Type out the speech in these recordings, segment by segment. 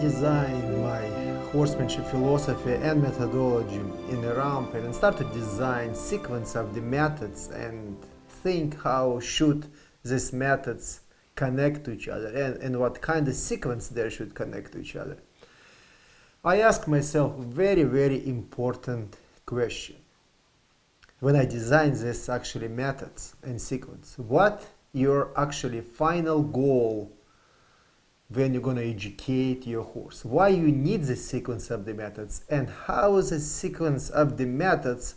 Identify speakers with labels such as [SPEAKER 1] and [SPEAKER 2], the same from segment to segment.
[SPEAKER 1] designed my horsemanship philosophy and methodology in a ramp and started design sequence of the methods and think how should these methods connect to each other and what kind of sequence they should connect to each other. I ask myself very, very important question. When I design this actually methods and sequence, what your actually final goal when you're going to educate your horse? Why you need the sequence of the methods and how the sequence of the methods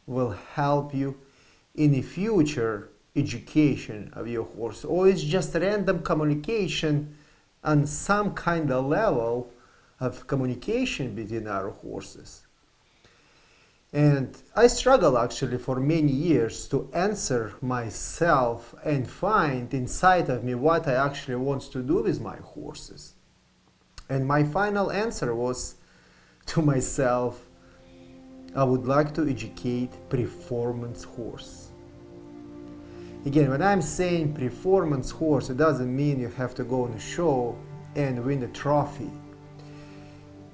[SPEAKER 1] will help you in the future education of your horse, or it's just random communication on some kind of level of communication between our horses. And I struggle actually for many years to answer myself and find inside of me what I actually want to do with my horses. And my final answer was to myself, I would like to educate performance horse. Again, when I'm saying performance horse, it doesn't mean you have to go on a show and win a trophy.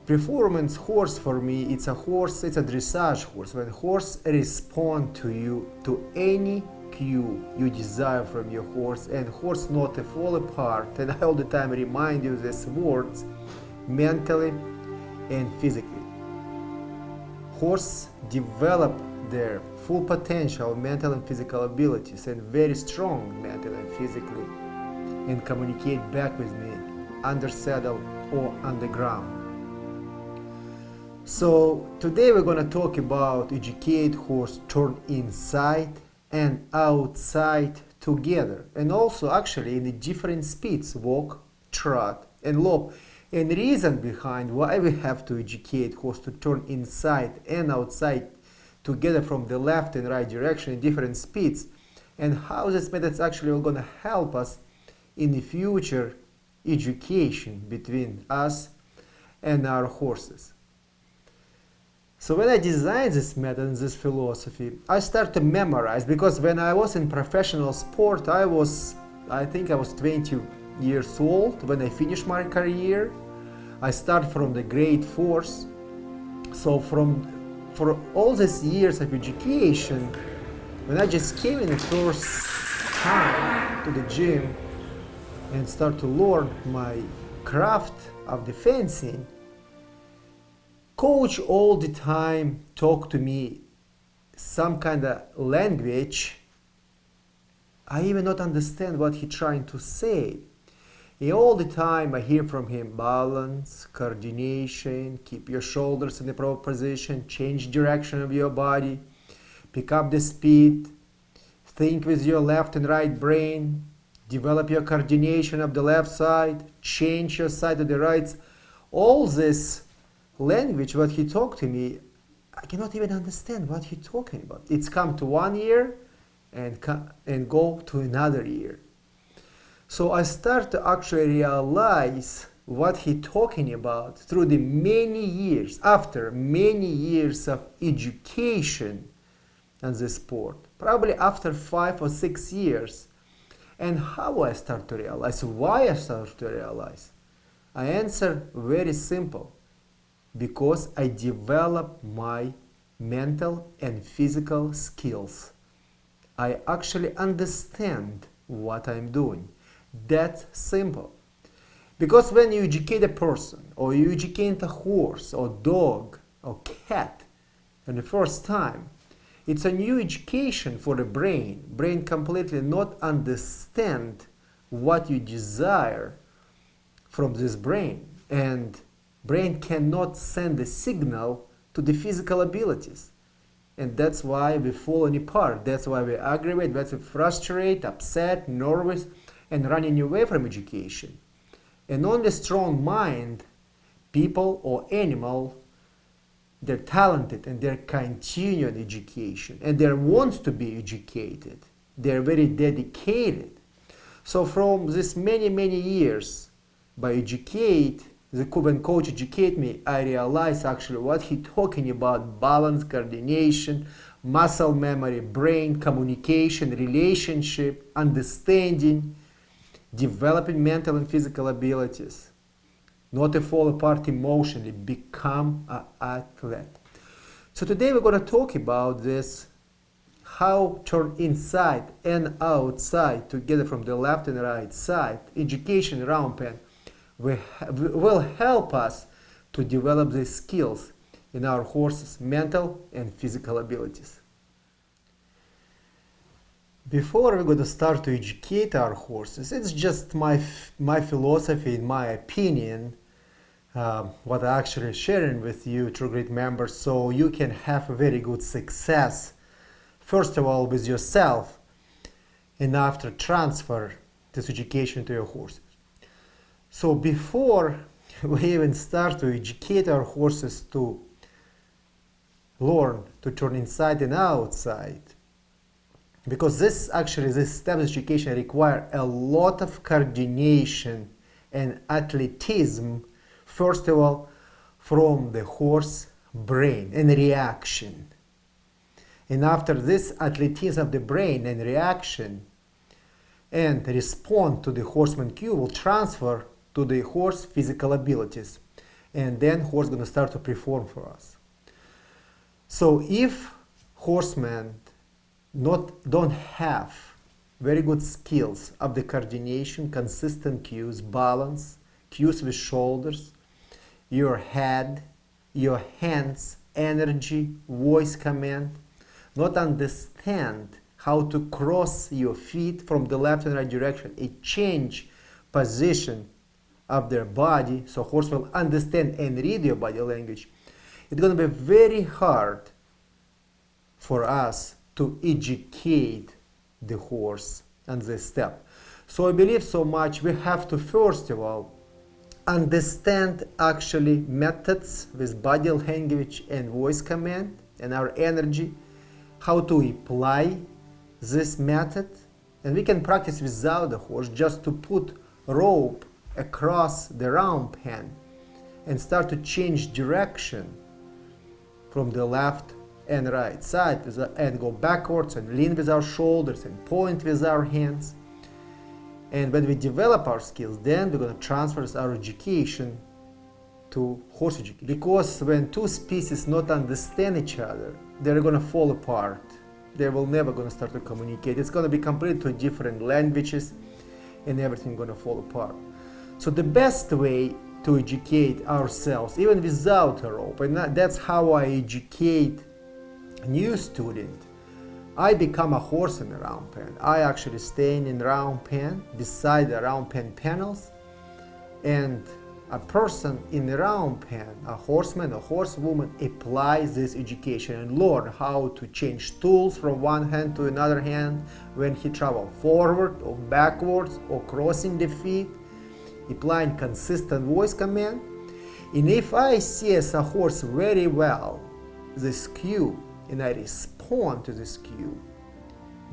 [SPEAKER 1] Performance horse for me, it's a dressage horse. When horse respond to you, to any cue you desire from your horse, and horse not to fall apart, and I all the time remind you these words, mentally and physically. Horse develop their full potential, mental and physical abilities, and very strong mentally and physically, and communicate back with me under saddle or on the ground. So today we're going to talk about educate horse turn inside and outside together, and also actually in the different speeds, walk, trot and lope, and reason behind why we have to educate horse to turn inside and outside together from the left and right direction in different speeds, and how this methods actually are going to help us in the future education between us and our horses. So when I designed this method and this philosophy, I started to memorize, because when I was in professional sport, I think I was 20 years old when I finished my career. I started from the grade 4th. So for all these years of education, when I just came in the first time to the gym and start to learn my craft of the fencing, coach all the time talk to me some kind of language I even not understand what he trying to say. And all the time I hear from him balance, coordination, keep your shoulders in the proper position, change direction of your body, pick up the speed, think with your left and right brain, develop your coordination of the left side, change your side to the right. All this language, what he talked to me, I cannot even understand what he talking about. It's come to one ear and go to another ear. So I start to actually realize what he talking about through the many years, after many years of education on this sport, probably after 5 or 6 years. And how I start to realize, why I start to realize? I answer very simple. Because I develop my mental and physical skills. I actually understand what I'm doing. That's simple. Because when you educate a person, or you educate a horse, or dog, or cat, for the first time, it's a new education for the brain. Brain completely not understand what you desire from this brain. And brain cannot send a signal to the physical abilities. And that's why we fall apart. That's why we aggravate, that's why we frustrate, upset, nervous, and running away from education. And only strong mind, people or animal, they're talented and they're continuing education. And they want to be educated. They're very dedicated. So from this many, many years, by when coach educate me, I realize actually what he talking about: balance, coordination, muscle memory, brain, communication, relationship, understanding, developing mental and physical abilities. not to fall apart emotionally, become an athlete. So today we're going to talk about this, how turn inside and outside together from the left and right side. Education around pen will help us to develop these skills in our horses' mental and physical abilities. Before we're going to start to educate our horses, it's just my philosophy, in my opinion, what I'm actually sharing with you, True Grit members, so you can have a very good success, first of all with yourself, and after transfer this education to your horses. So before we even start to educate our horses to learn to turn inside and outside, because this step of education require a lot of coordination and athleticism, first of all, from the horse brain and reaction. And after this athleticism of the brain and reaction and respond to the horseman cue will transfer to the horse physical abilities. And then horse going to start to perform for us. So if horsemen don't have very good skills of the coordination, consistent cues, balance, cues with shoulders, your head, your hands, energy, voice command, not understand how to cross your feet from the left and right direction, a change position of their body, so horse will understand and read your body language. It's going to be very hard for us to educate the horse on this step. So I believe so much we have to first of all understand actually methods with body language and voice command and our energy, how to apply this method, and we can practice without the horse, just to put rope across the round pen and start to change direction from the left and right side and go backwards and lean with our shoulders and point with our hands. And when we develop our skills, then we're going to transfer our education to horse education. Because when two species not understand each other, they're going to fall apart. They will never going to start to communicate. It's going to be completely different languages and everything going to fall apart. So the best way to educate ourselves, even without a rope, and that's how I educate new student. I become a horse in the round pen. I actually stay in the round pen beside the round pen panels, and a person in the round pen, a horseman, a horsewoman, applies this education and learn how to change tools from one hand to another hand when he travels forward or backwards or crossing the feet, applying consistent voice command. And if I see as a horse very well this cue and I respond to this cue,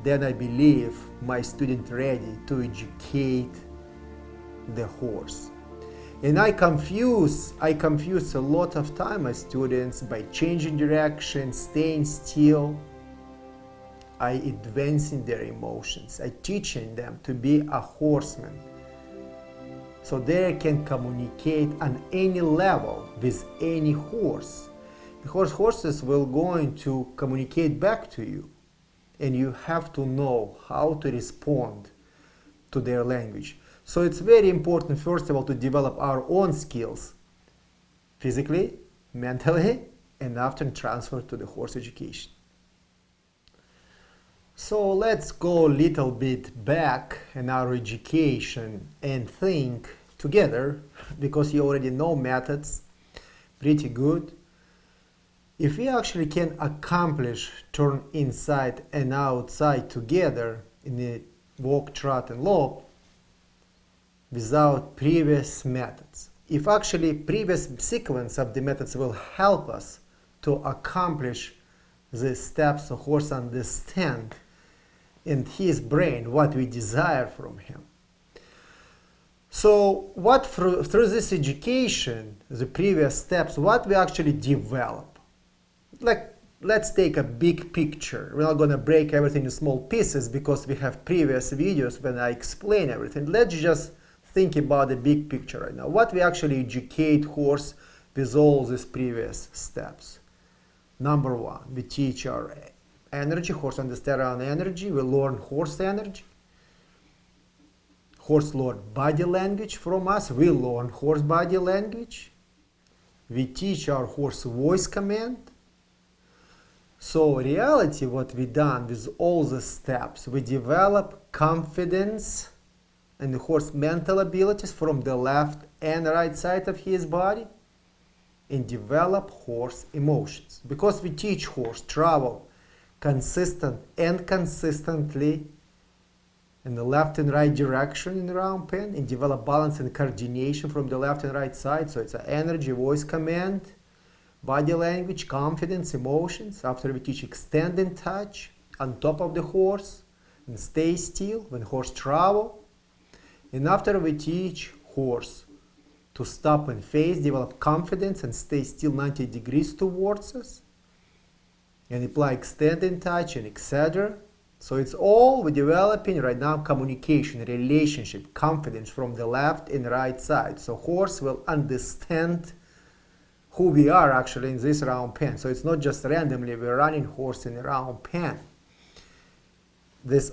[SPEAKER 1] then I believe my student ready to educate the horse. And I confuse a lot of time my students by changing direction, staying still. I advancing their emotions. I teaching them to be a horseman, so they can communicate on any level with any horse. Because horses will going to communicate back to you, and you have to know how to respond to their language. So it's very important, first of all, to develop our own skills, physically, mentally, and after transfer to the horse education. So let's go a little bit back in our education and think together, because you already know methods pretty good. If we actually can accomplish turn inside and outside together in the walk, trot, and lope without previous methods, if actually previous sequence of the methods will help us to accomplish the steps so horse understand in his brain what we desire from him. So what through this education, the previous steps, what we actually develop? Like, let's take a big picture. We're not going to break everything in small pieces because we have previous videos when I explain everything. Let's just think about the big picture right now. What we actually educate horse with all these previous steps. Number one, we teach our energy. Horse understand our energy. We learn horse energy. Horse learn body language from us. We learn horse body language. We teach our horse voice command. So reality, what we done with all the steps, we develop confidence and the horse mental abilities from the left and right side of his body, and develop horse emotions. Because we teach horse travel consistent and consistently in the left and right direction in the round pen, and develop balance and coordination from the left and right side. So it's an energy, voice command, body language, confidence, emotions. After we teach extend and touch on top of the horse and stay still when horse travel. And after we teach horse to stop and face, develop confidence and stay still 90 degrees towards us, and apply extend and touch and etc. So it's all we're developing right now: communication, relationship, confidence from the left and right side. So horse will understand who we are actually in this round pen. So it's not just randomly we're running horse in a round pen.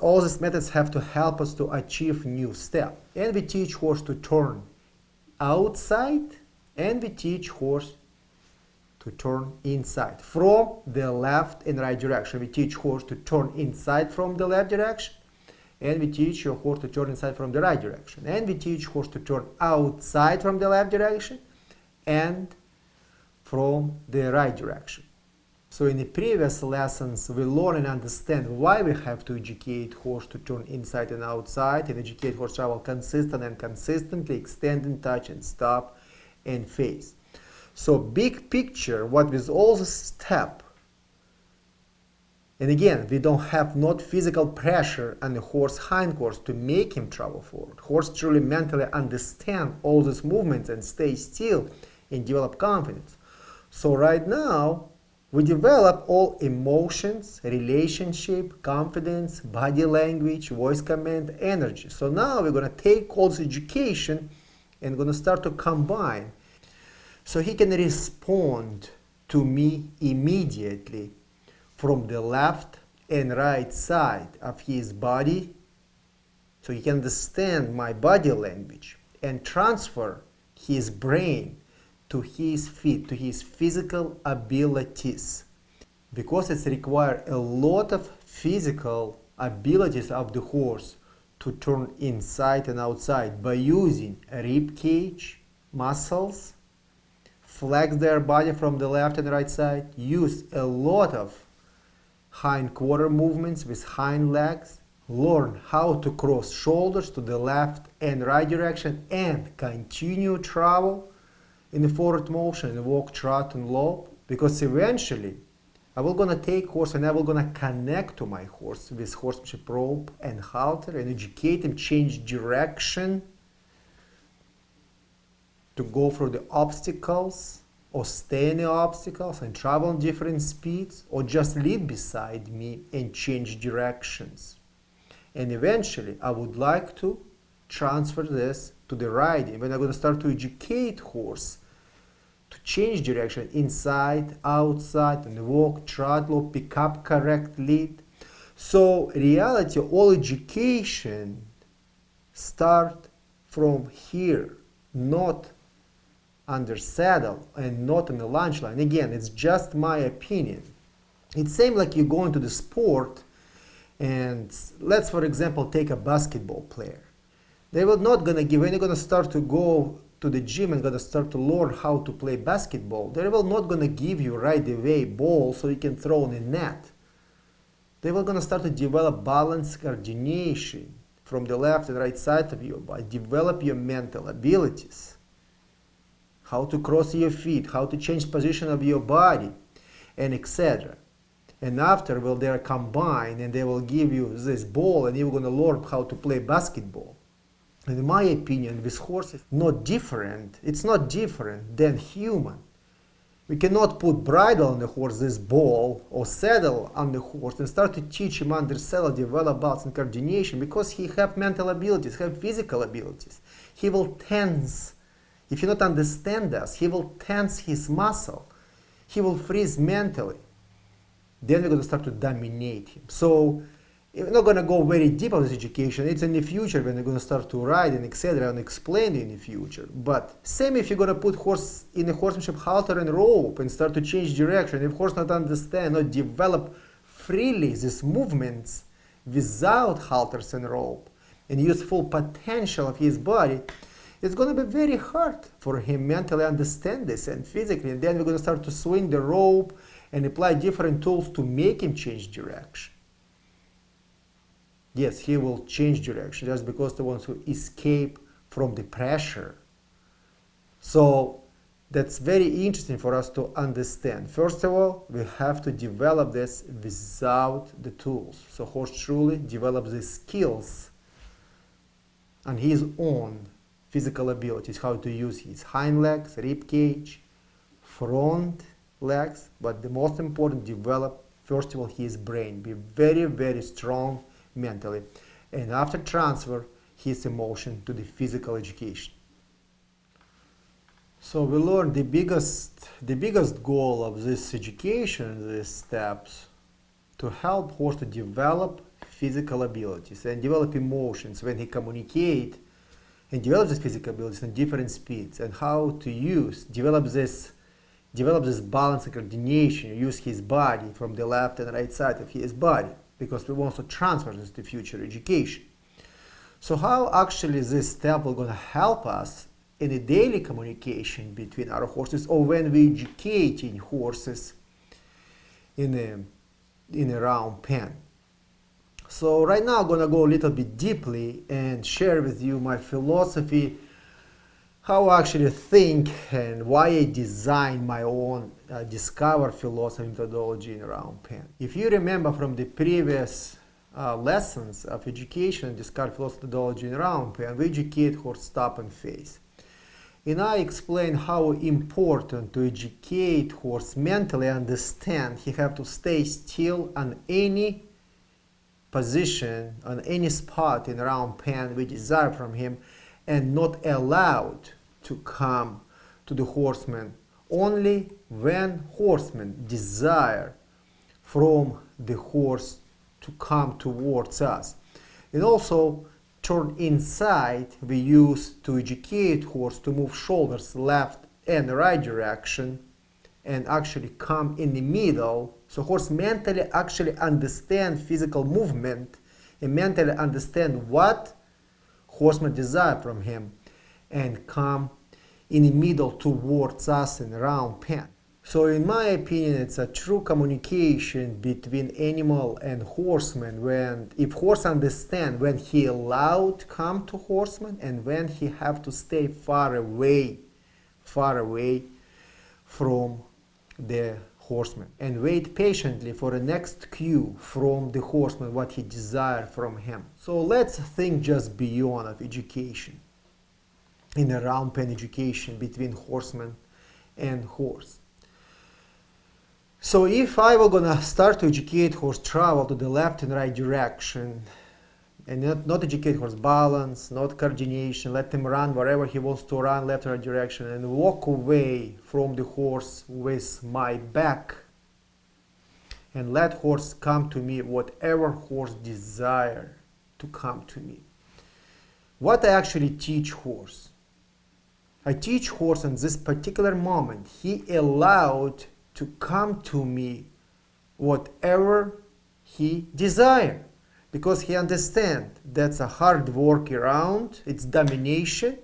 [SPEAKER 1] All these methods have to help us to achieve new step. And we teach horse to turn outside, and we teach horse to turn inside from the left and right direction. We teach horse to turn inside from the left direction, and we teach your horse to turn inside from the right direction. And we teach horse to turn outside from the left direction and from the right direction. So in the previous lessons, we learn and understand why we have to educate horse to turn inside and outside, and educate horse travel consistent and consistently, extend and touch and stop and face. So big picture, what with all the step, and again, we don't have not physical pressure on the horse hindquarters to make him travel forward. Horse truly mentally understand all these movements and stay still and develop confidence. So right now, we develop all emotions, relationship, confidence, body language, voice command, energy. So now we're going to take all this education and going to start to combine. So he can respond to me immediately from the left and right side of his body. So he can understand my body language and transfer his brain to his feet, to his physical abilities. Because it requires a lot of physical abilities of the horse to turn inside and outside by using rib cage muscles, flex their body from the left and right side, use a lot of hind quarter movements with hind legs, learn how to cross shoulders to the left and right direction, and continue travel in the forward motion, walk, trot, and lope. Because eventually I will gonna take horse and I will gonna connect to my horse with horsemanship rope and halter and educate him, change direction to go through the obstacles or stay in the obstacles and travel in different speeds, or just lead beside me and change directions. And eventually I would like to transfer this to the riding, when I'm going to start to educate horse to change direction inside, outside, and walk, trot, lope, pick up, correct, lead. So reality, all education start from here, not under saddle and not in the lunge line. Again, it's just my opinion. It's same like you go into the sport, and let's for example take a basketball player. They will not gonna give, when you're gonna start to go to the gym and gonna start to learn how to play basketball, they will not gonna give you right away ball so you can throw in a net. They will gonna start to develop balance, coordination from the left and right side of your body, develop your mental abilities, how to cross your feet, how to change position of your body, and etc. And after, well, they are combined and they will give you this ball and you're gonna learn how to play basketball. And in my opinion, this horse is not different. It's not different than human. We cannot put bridle on the horse, this ball, or saddle on the horse, and start to teach him under saddle, develop balance and coordination, because he have mental abilities, have physical abilities. He will tense. If you not understand us, he will tense his muscle. He will freeze mentally. Then we're going to start to dominate him. So we're not going to go very deep on this education. It's in the future when we're going to start to ride and etc. and explain it in the future. But same if you're going to put horse in a horsemanship halter and rope and start to change direction. If horse not understand, not develop freely these movements without halters and rope and use full potential of his body, it's going to be very hard for him mentally understand this and physically. And then we're going to start to swing the rope and apply different tools to make him change direction. Yes, he will change direction just because he wants to escape from the pressure. So that's very interesting for us to understand. First of all, we have to develop this without the tools. So horse truly develops the skills on his own physical abilities, how to use his hind legs, rib cage, front legs, but the most important, develop first of all his brain, be very, very strong mentally, and after transfer his emotion to the physical education. So we learned the biggest goal of this education, these steps, to help horse to develop physical abilities and develop emotions when he communicate, and develop these physical abilities in different speeds, and how to develop this balance and coordination, use his body from the left and right side of his body, because we want to transfer this to future education. So how actually this step will going to help us in a daily communication between our horses, or when we educating horses in a round pen? So right now I'm going to go a little bit deeply and share with you my philosophy, how I actually think and why I designed my own Discover philosophy methodology in round pen. If you remember from the previous lessons of education, Discover philosophy methodology in round pen, we educate horse stop and face. And I explain how important to educate horse mentally understand he have to stay still on any position, on any spot in round pen we desire from him, and not allowed to come to the horseman only when horseman desire from the horse to come towards us. And also turn inside we use to educate horse to move shoulders left and right direction and actually come in the middle, so horse mentally actually understand physical movement and mentally understand what horseman desire from him and come in the middle towards us in round pen. So in my opinion, it's a true communication between animal and horseman, when if horse understand when he allowed to come to horseman and when he have to stay far away from the horseman, and wait patiently for the next cue from the horseman, what he desire from him. So let's think just beyond of education, in a round pen education between horseman and horse. So if I were gonna start to educate horse travel to the left and right direction, and not educate horse balance, not coordination, let him run wherever he wants to run, left or right direction, and walk away from the horse with my back, and let horse come to me, whatever horse desire to come to me. What I actually teach horse? I teach horse in this particular moment, he allowed to come to me whatever he desire, because he understand that's a hard work around, it's domination,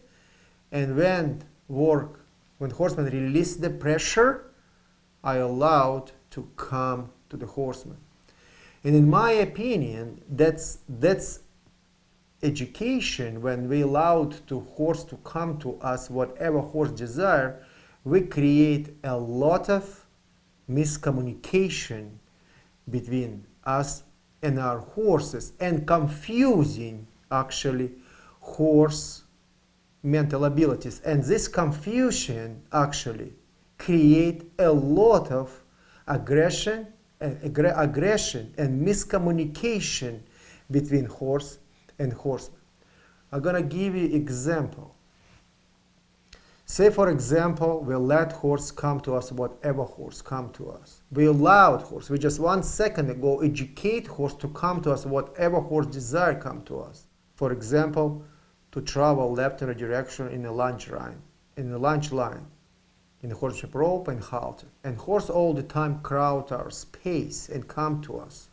[SPEAKER 1] and when horseman release the pressure, I allowed to come to the horseman. And in my opinion, that's education. When we allowed to horse to come to us whatever horse desire, we create a lot of miscommunication between us and our horses, and confusing actually horse mental abilities. And this confusion actually create a lot of aggression and miscommunication between horse and horseman. I'm gonna give you example. Say for example, we let horse come to us, whatever horse come to us. We allowed horse, we just 1 second ago educate horse to come to us, whatever horse desire come to us. For example, to travel left in a direction in a lunge line, in the horsemanship rope and halter. And horse all the time crowd our space and come to us.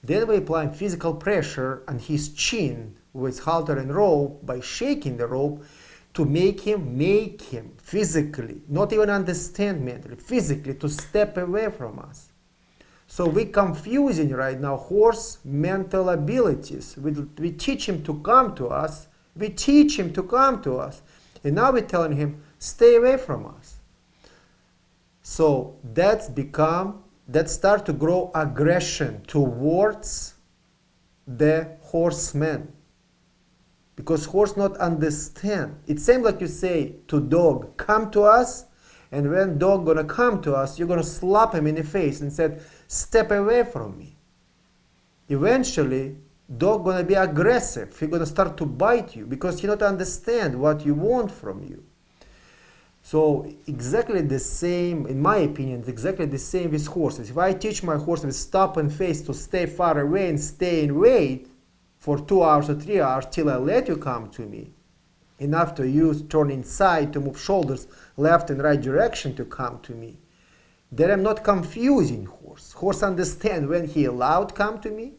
[SPEAKER 1] Then we apply physical pressure on his chin with halter and rope by shaking the rope to make him physically, not even understand mentally, physically to step away from us. So we're confusing right now horse mental abilities. We teach him to come to us. And now we're telling him, stay away from us. So that start to grow aggression towards the horseman. Because horse not understand. It seems like you say to dog, come to us, and when dog gonna come to us, you're gonna slap him in the face and say, step away from me. Eventually, dog gonna be aggressive. He gonna start to bite you because he not understand what you want from you. So exactly the same, in my opinion, it's exactly the same with horses. If I teach my horse with stop and face to stay far away and stay and wait for 2 hours or 3 hours till I let you come to me, and after you turn inside to move shoulders left and right direction to come to me, then I'm not confusing horse. Horse understand when he allowed come to me,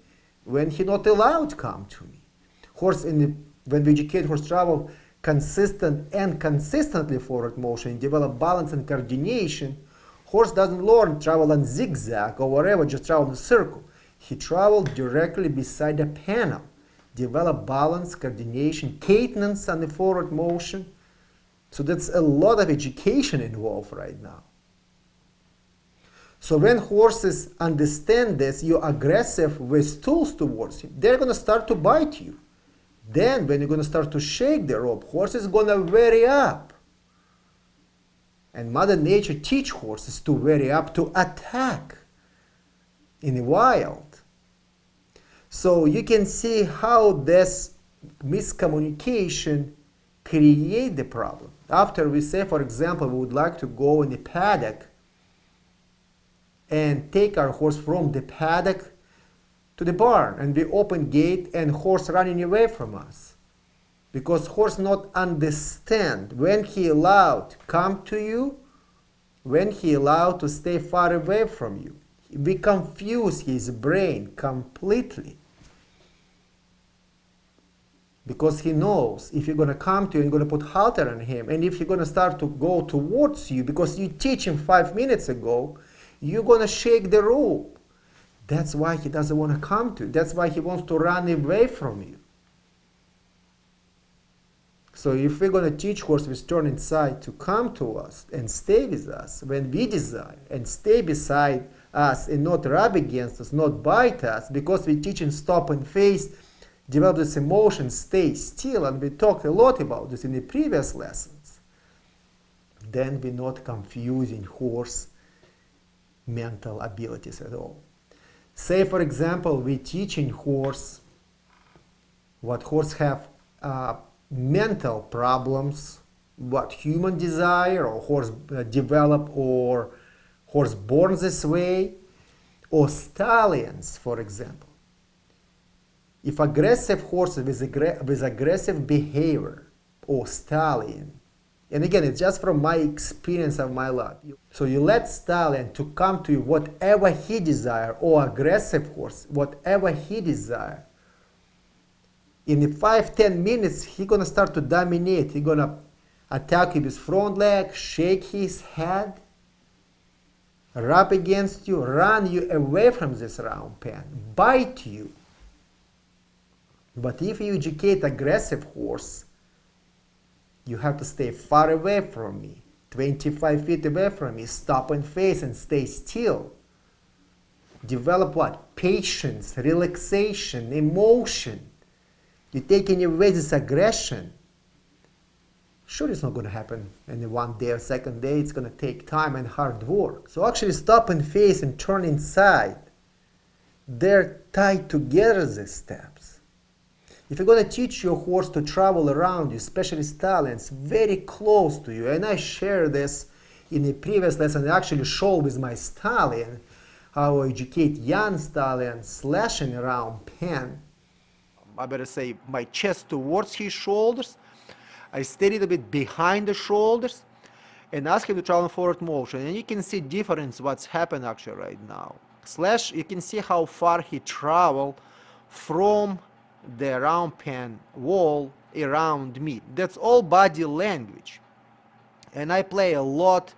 [SPEAKER 1] when he not allowed come to me. Horse when we educate horse travel consistently forward motion and develop balance and coordination, horse doesn't learn travel on zigzag or whatever, just travel in a circle. He traveled directly beside a panel, develop balance, coordination, cadence on the forward motion. So that's a lot of education involved right now. So when horses understand this, you're aggressive with tools towards him, they're going to start to bite you. Then when you're going to start to shake the rope, horse is going to vary up. And Mother Nature teach horses to vary up, to attack in the wild. So you can see how this miscommunication create the problem. After we say, for example, we would like to go in the paddock and take our horse from the paddock to the barn, and we open gate and horse running away from us. Because horse not understand when he allowed come to you, when he allowed to stay far away from you. We confuse his brain completely. Because he knows if you're going to come to you and you're going to put halter on him, and if you're going to start to go towards you because you teach him 5 minutes ago, you're going to shake the rope. That's why he doesn't want to come to you. That's why he wants to run away from you. So if we're going to teach horse with turn inside to come to us and stay with us when we desire, and stay beside us and not rub against us, not bite us, because we teach him stop and face, develop this emotion, stay still, and we talked a lot about this in the previous lessons, then we're not confusing horse mental abilities at all. Say, for example, we're teaching horse what horse have mental problems, what human desire, or horse develop, or horse born this way, or stallions, for example. If aggressive horse with aggressive behavior, or stallion, and again, it's just from my experience of my life. So you let stallion to come to you whatever he desire, or aggressive horse, whatever he desire. In the 5-10 minutes, he's gonna start to dominate. He's gonna attack you with his front leg, shake his head, rub against you, run you away from this round pen, bite you. But if you educate aggressive horse, you have to stay far away from me, 25 feet away from me, stop and face and stay still. Develop what? Patience, relaxation, emotion. You're taking away this aggression. Sure, it's not going to happen in one day or second day. It's going to take time and hard work. So actually stop and face and turn inside. They're tied together, these steps. If you're going to teach your horse to travel around you, especially stallions, very close to you, and I share this in a previous lesson, I actually show with my stallion how I educate young stallions slashing around pen. I better say my chest towards his shoulders. I stay a little bit behind the shoulders and ask him to travel in forward motion. And you can see difference what's happened actually right now. Slash, you can see how far he traveled from the round pen wall around me. That's all body language. And I play a lot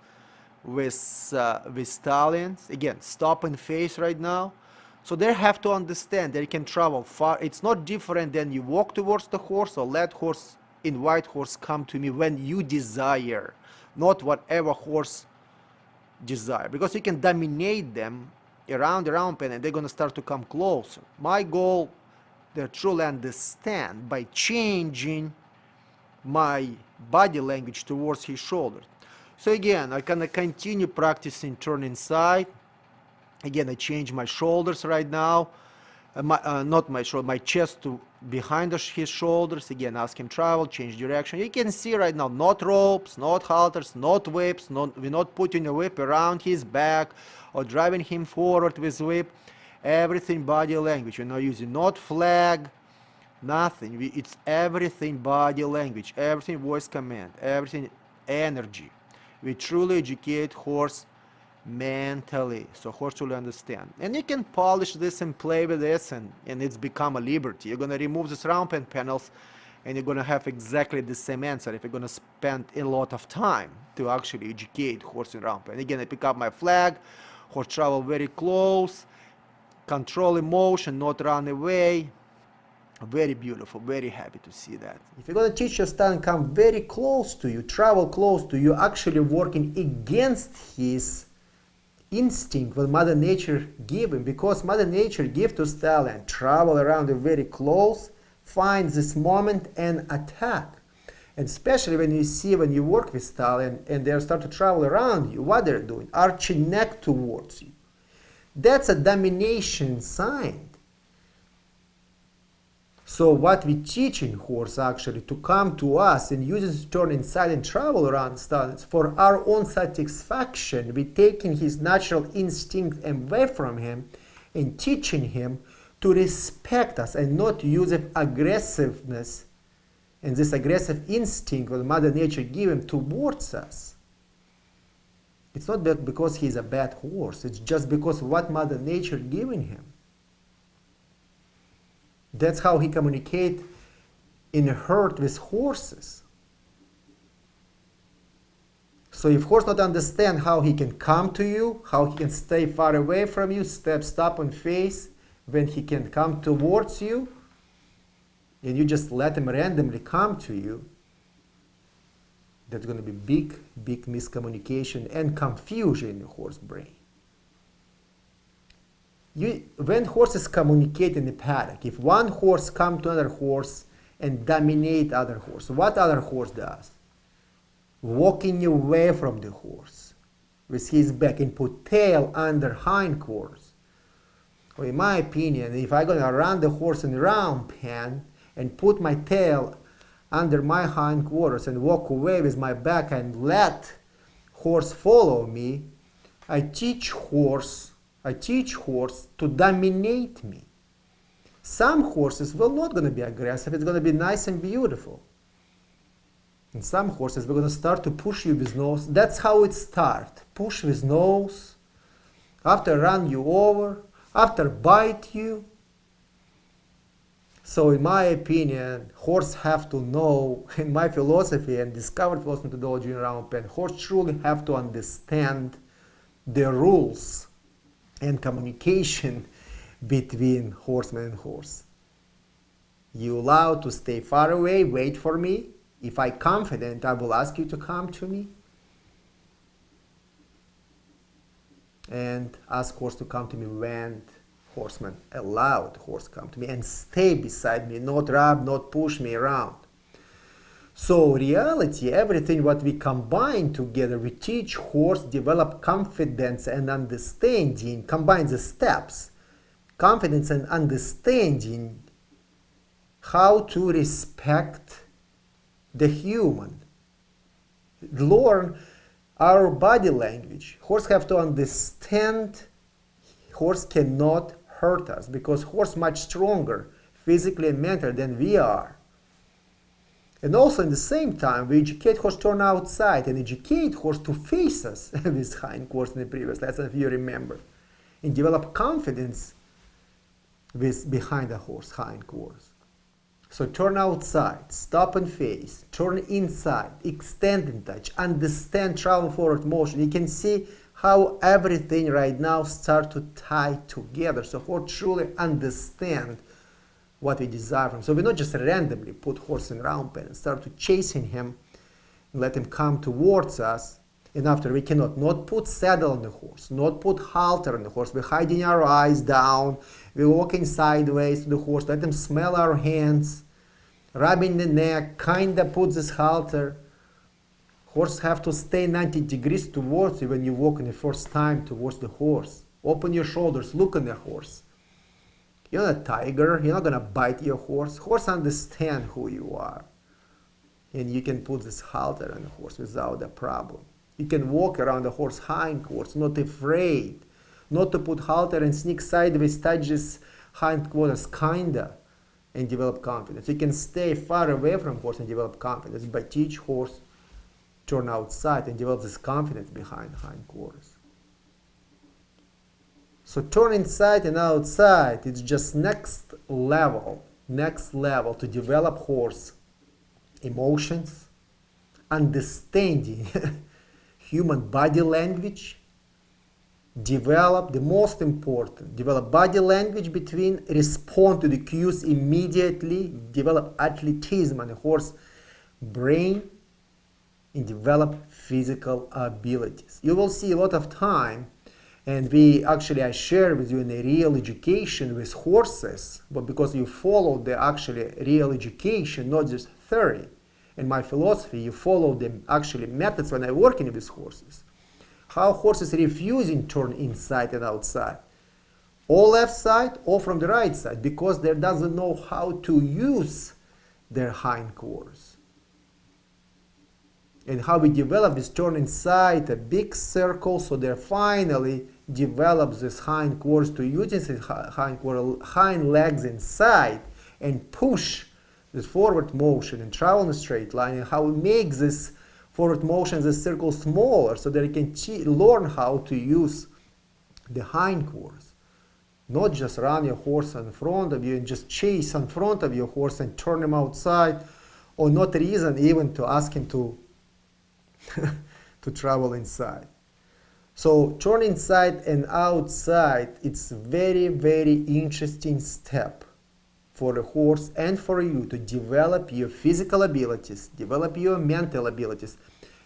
[SPEAKER 1] with stallions. Again, stop and face right now. So they have to understand that you can travel far. It's not different than you walk towards the horse or let horse, invite horse come to me when you desire, not whatever horse desire. Because you can dominate them around the round pen and they're going to start to come closer. My goal, they truly understand by changing my body language towards his shoulders. So again, I can continue practicing turn inside. Again, I change my shoulders right now. Not my shoulder, my chest to behind his shoulders. Again, ask him travel, change direction. You can see right now, not ropes, not halters, not whips. We're not putting a whip around his back or driving him forward with whip. Everything body language. We're not using not flag, nothing. It's everything body language, everything voice command, everything energy. We truly educate horse mentally, so horse truly understand. And you can polish this and play with this, and it's become a liberty. You're going to remove this round pen panels, and you're going to have exactly the same answer if you're going to spend a lot of time to actually educate horse in round pen. Again, I pick up my flag, horse travel very close, control emotion, not run away. Very beautiful, very happy to see that. If you're going to teach your stallion come very close to you, travel close to you, actually working against his instinct what Mother Nature give him, because Mother Nature give to stallion travel around you very close, find this moment and attack. And especially when you see when you work with stallion and they start to travel around you, what they're doing, arching neck towards you. That's a domination sign. So what we teach in horse actually to come to us and use it to turn inside and travel around stallions for our own satisfaction. We're taking his natural instinct away from him and teaching him to respect us and not use of aggressiveness and this aggressive instinct that Mother Nature gave him towards us. It's not that because he's a bad horse, it's just because of what Mother Nature given him. That's how he communicates in a herd with horses. So if horse not understand how he can come to you, how he can stay far away from you, stop and face when he can come towards you, and you just let him randomly come to you, that's going to be big miscommunication and confusion in the horse brain. When horses communicate in the paddock, if one horse comes to another horse and dominate other horse, what other horse does? Walking away from the horse with his back and put tail under hindquarters. Well, in my opinion, if I'm going to run the horse in the round pen and put my tail under my hindquarters and walk away with my back and let horse follow me, I teach horse to dominate me. Some horses will not going to be aggressive. It's going to be nice and beautiful. And some horses, we're going to start to push you with nose. That's how it starts. Push with nose. After run you over. After bite you. So in my opinion, horse have to know, in my philosophy and discovered philosophy methodology in round pen, horse truly have to understand the rules and communication between horseman and horse. You allowed to stay far away, wait for me. If I'm confident, I will ask you to come to me. And ask horse to come to me when horseman allowed horse come to me and stay beside me, not rub, not push me around. So reality, everything what we combine together, we teach horse, develop confidence and understanding, combine the steps, confidence and understanding how to respect the human. Learn our body language. Horse have to understand horse cannot hurt us because horse much stronger physically and mentally than we are. And also in the same time, we educate horse to turn outside and educate horse to face us with hindquarters in the previous lesson, if you remember, and develop confidence with behind the horse hindquarters. So turn outside, stop and face, turn inside, extend and touch, understand travel forward motion. You can see how everything right now start to tie together. So horse truly understand what we desire from. So we not just randomly put horse in round pen and start to chasing him and let him come towards us. And after we cannot not put saddle on the horse, not put halter on the horse. We're hiding our eyes down. We're walking sideways to the horse. Let them smell our hands, rubbing the neck, kinda put this halter. Horse have to stay 90 degrees towards you when you walk in the first time towards the horse. Open your shoulders, look at the horse. You're not a tiger, you're not gonna bite your horse. Horse understand who you are. And you can put this halter on the horse without a problem. You can walk around the horse hindquarters, not afraid. Not to put halter and sneak sideways, touch this hindquarters kinda, and develop confidence. You can stay far away from horse and develop confidence, but teach horse turn outside and develop this confidence behind hindquarters. So turn inside and outside, it's just next level to develop horse emotions, understanding human body language, develop the most important, develop body language between respond to the cues immediately, develop athleticism on the horse brain, and develop physical abilities. You will see a lot of time. And I share with you in a real education with horses, but because you follow the actually real education, not just theory. In my philosophy, you follow the actually methods when I'm working with horses. How horses refusing turn inside and outside. All left side or from the right side, because they doesn't know how to use their hindquarters. And how we develop this turn inside a big circle, so they finally develop this hindquarters to using his hind legs inside and push this forward motion and travel in a straight line, and how we make this forward motion, this circle smaller, so that you can learn how to use the hindquarters. Not just run your horse in front of you and just chase in front of your horse and turn him outside, or not reason even to ask him to to travel inside. So turn inside and outside, it's very, very interesting step for the horse and for you to develop your physical abilities, develop your mental abilities,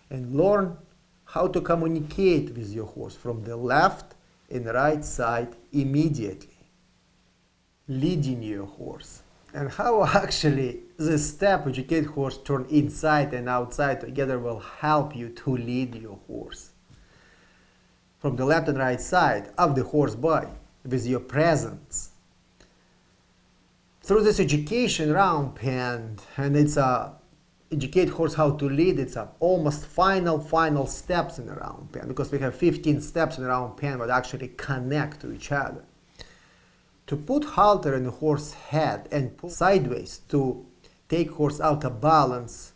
[SPEAKER 1] and learn how to communicate with your horse from the left and right side immediately. Leading your horse. And how actually this step educate horse turn inside and outside together will help you to lead your horse from the left and right side of the horse body with your presence. Through this education round pen, and it's educate horse how to lead, it's almost final steps in a round pen, because we have 15 steps in a round pen that actually connect to each other. To put halter in the horse's head and pull sideways to take horse out of balance,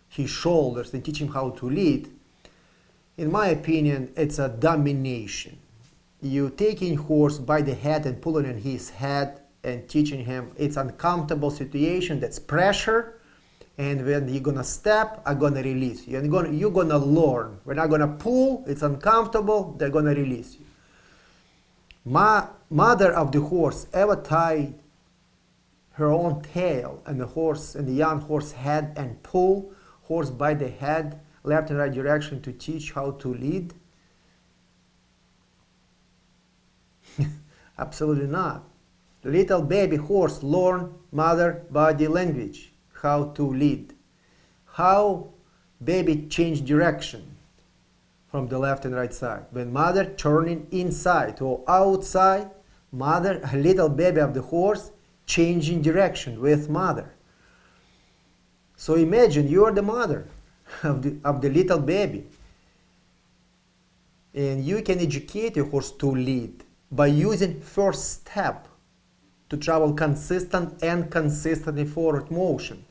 [SPEAKER 1] his shoulders, and teach him how to lead, in my opinion, it's a domination. You taking horse by the head and pulling in his head and teaching him, it's uncomfortable situation, that's pressure, and when you're gonna step, I'm gonna release you. And you're gonna learn. When I'm gonna pull, it's uncomfortable, they're gonna release you. Mother of the horse ever tied her own tail and the young horse head and pull horse by the head left and right direction to teach how to lead? Absolutely not. Little baby horse learn mother body language, how to lead, how baby change direction from the left and right side. When mother turning inside or outside, mother, a little baby of the horse, changing direction with mother. So imagine you are the mother of the little baby. And you can educate your horse to lead by using first step to travel consistent and consistently forward motion.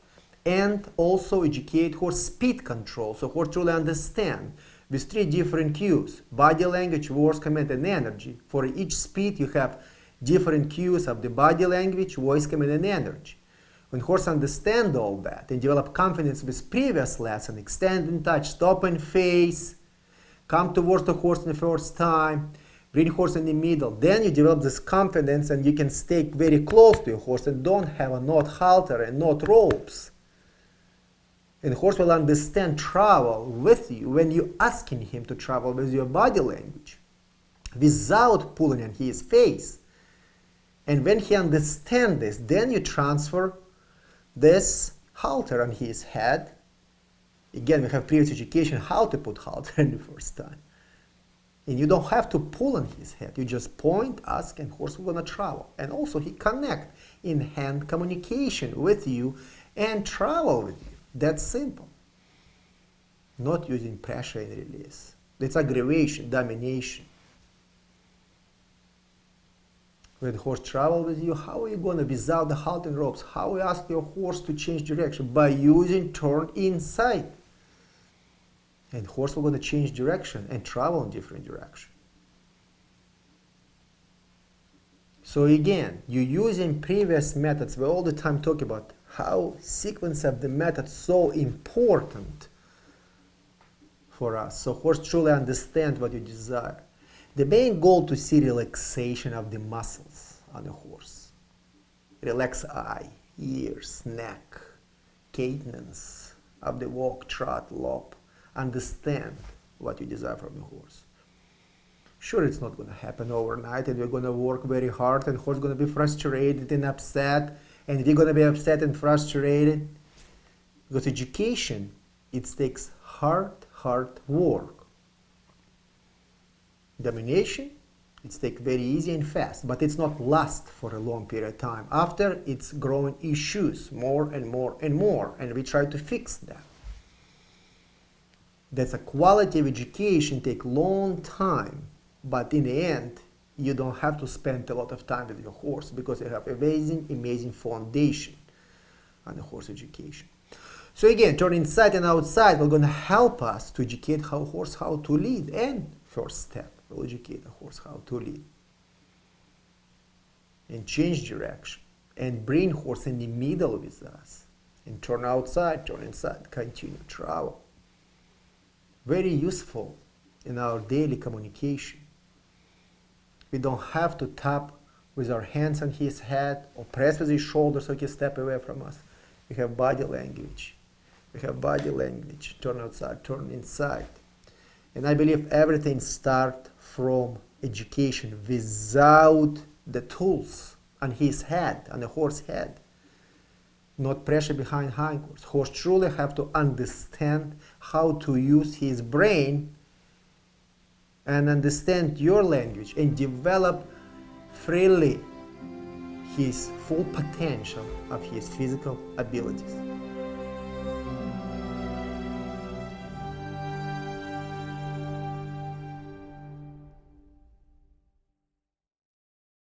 [SPEAKER 1] And also educate horse speed control, so horse truly understand with 3 different cues: body language, voice command, and energy. For each speed you have different cues of the body language, voice command, and energy. When horse understand all that and develop confidence with previous lesson, extend and touch, stop and face, come towards the horse the first time, bring horse in the middle, then you develop this confidence and you can stay very close to your horse and don't have a not halter and not ropes. And horse will understand travel with you when you're asking him to travel with your body language without pulling on his face. And when he understands this, then you transfer this halter on his head. Again, we have previous education how to put halter in the first time. And you don't have to pull on his head. You just point, ask, and horse will gonna travel. And also he connect in hand communication with you and travel with you. That's simple. Not using pressure and release. That's aggravation, domination. When horse travel with you, how are you gonna, without the halting ropes, how you ask your horse to change direction? By using turn inside. And horse will gonna change direction and travel in different direction. So again, you using previous methods. We all the time talk about how sequence of the method so important for us. So horse truly understand what you desire. The main goal to see relaxation of the muscles on the horse. Relax eye, ears, neck, cadence of the walk, trot, lope. Understand what you desire from the horse. Sure, it's not going to happen overnight and we're going to work very hard and horse is going to be frustrated and upset. And we're going to be upset and frustrated because education, it takes hard work. Domination, it takes very easy and fast, but it's not last for a long period of time. After, it's growing issues more and more and more, and we try to fix that. That's a quality of education, take long time, but in the end, you don't have to spend a lot of time with your horse because you have amazing foundation on the horse education. So again, turn inside and outside will going to help us to educate our horse how to lead. And first step will educate the horse how to lead. And change direction. And bring horse in the middle with us. And turn outside, turn inside, continue travel. Very useful in our daily communication. We don't have to tap with our hands on his head or press with his shoulders so he can step away from us. We have body language. We have body language. Turn outside, turn inside. And I believe everything starts from education without the tools on his head, on the horse head. Not pressure behind hindquarters. Horse truly have to understand how to use his brain and understand your language and develop freely his full potential of his physical abilities.